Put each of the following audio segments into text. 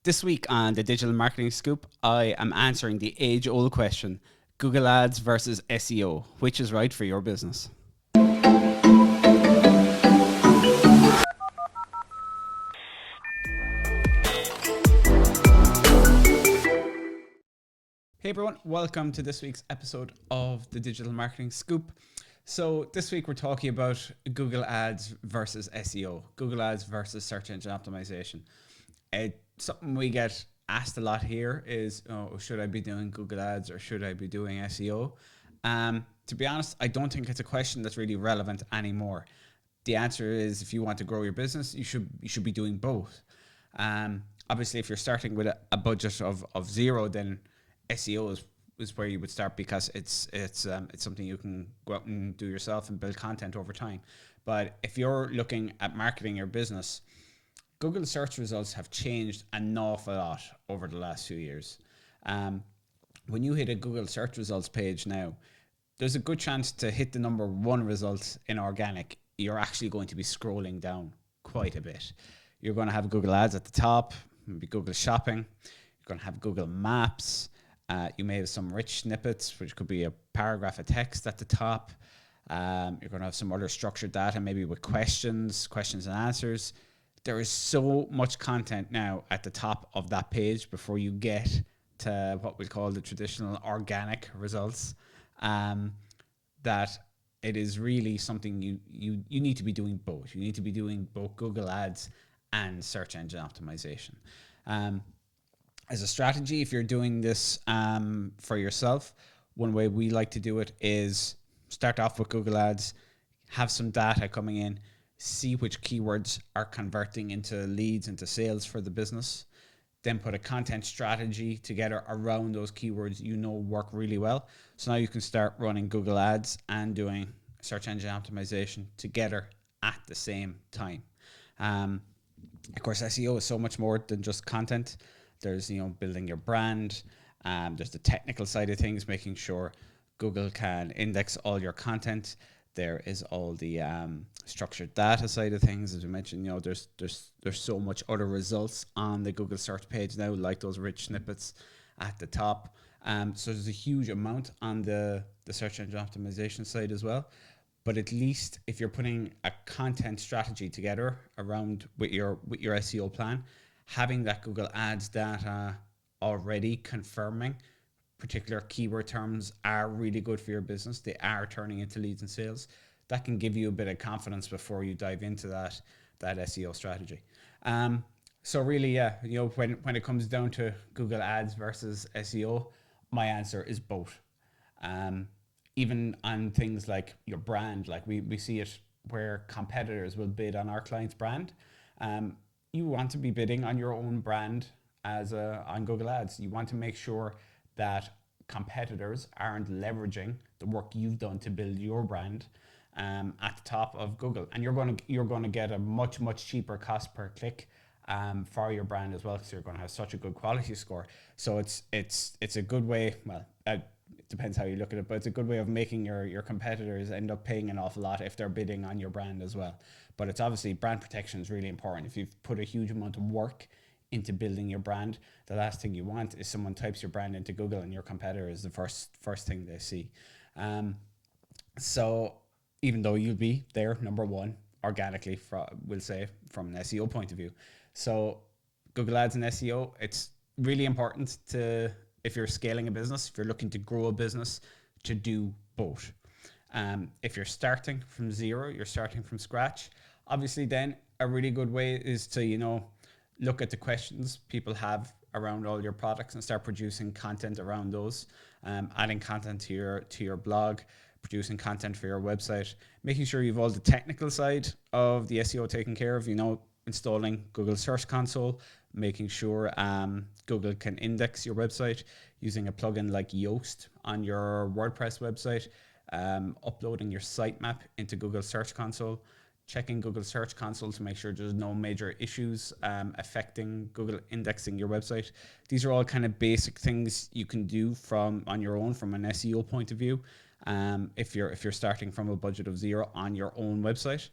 This week on the Digital Marketing Scoop, I am answering the age-old question, Google Ads versus SEO, which is right for your business? Hey everyone, welcome to this week's episode of the Digital Marketing Scoop. So this week we're talking about Google Ads versus SEO, Google Ads versus search engine optimization. Something we get asked a lot here is, should I be doing Google Ads or should I be doing SEO? To be honest, I don't think it's a question that's really relevant anymore. The answer is, if you want to grow your business, you should be doing both. Obviously, if you're starting with a budget of zero, then SEO is where you would start, because it's something you can go out and do yourself and build content over time. But if you're looking at marketing your business, Google search results have changed an awful lot over the last few years. When you hit a Google search results page now, there's a good chance to hit the number one result in organic, you're actually going to be scrolling down quite a bit. You're going to have Google Ads at the top, maybe Google Shopping. You're going to have Google Maps. You may have some rich snippets, which could be a paragraph of text at the top. You're going to have some other structured data, maybe with questions and answers. There is so much content now at the top of that page before you get to what we call the traditional organic results, that it is really something you need to be doing both. You need to be doing both Google Ads and search engine optimization. As a strategy, if you're doing this for yourself, one way we like to do it is start off with Google Ads, have some data coming in, see which keywords are converting into leads, into sales for the business, then put a content strategy together around those keywords work really well. So now you can start running Google Ads and doing search engine optimization together at the same time. Of course, SEO is so much more than just content. There's, building your brand. There's the technical side of things, making sure Google can index all your content. There is all the structured data side of things. As we mentioned, there's so much other results on the Google search page now, like those rich snippets at the top. So there's a huge amount on the search engine optimization side as well. But at least if you're putting a content strategy together around with your SEO plan, having that Google Ads data already confirming particular keyword terms are really good for your business, they are turning into leads and sales, that can give you a bit of confidence before you dive into that SEO strategy. So really, when it comes down to Google Ads versus SEO, my answer is both. Even on things like your brand, like we see it where competitors will bid on our client's brand. You want to be bidding on your own brand on Google Ads. You want to make sure that competitors aren't leveraging the work you've done to build your brand at the top of Google, and you're going to get a much cheaper cost per click for your brand as well, because you're going to have such a good quality score. So it's a good way. Well, it depends how you look at it, but it's a good way of making your competitors end up paying an awful lot if they're bidding on your brand as well. But it's obviously, brand protection is really important. If you've put a huge amount of work into building your brand, the last thing you want is someone types your brand into Google and your competitor is the first thing they see. So even though you'll be there number one organically, we'll say, from an SEO point of view. So Google Ads and SEO, it's really important to, if you're scaling a business, if you're looking to grow a business, to do both. If you're starting from zero, you're starting from scratch, obviously then a really good way is to, look at the questions people have around all your products and start producing content around those, adding content to your blog, producing content for your website, making sure you've all the technical side of the SEO taken care of, installing Google Search Console, making sure Google can index your website using a plugin like Yoast on your WordPress website, uploading your sitemap into Google Search Console, checking Google Search Console to make sure there's no major issues affecting Google indexing your website. These are all kind of basic things you can do on your own from an SEO point of view, if you're starting from a budget of zero on your own website.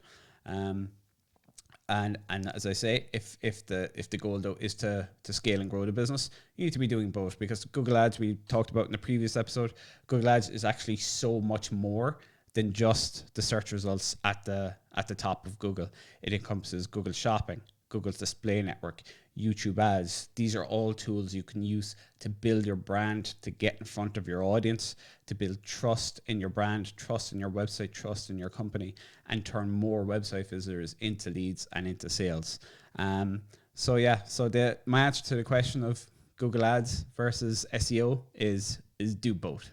And as I say, if the goal though is to scale and grow the business, you need to be doing both, because Google Ads, we talked about in the previous episode, Google Ads is actually so much more than just the search results at the top of Google. It encompasses Google Shopping, Google's display network, YouTube ads. These are all tools you can use to build your brand, to get in front of your audience, to build trust in your brand, trust in your website, trust in your company, and turn more website visitors into leads and into sales. So my answer to the question of Google Ads versus SEO is do both.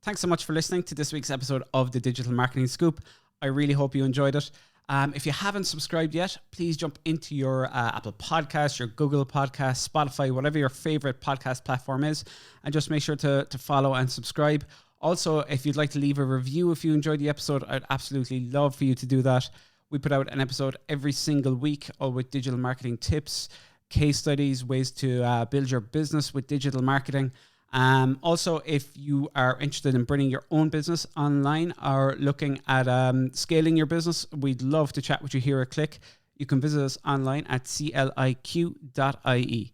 Thanks so much for listening to this week's episode of the Digital Marketing Scoop. I really hope you enjoyed it. If you haven't subscribed yet, please jump into your Apple Podcasts, your Google Podcasts, Spotify, whatever your favorite podcast platform is, and just make sure to follow and subscribe. Also, if you'd like to leave a review if you enjoyed the episode, I'd absolutely love for you to do that. We put out an episode every single week, all with digital marketing tips, case studies, ways to build your business with digital marketing. Also, if you are interested in bringing your own business online or looking at scaling your business, we'd love to chat with you here at CLIQ. You can visit us online at cliq.ie.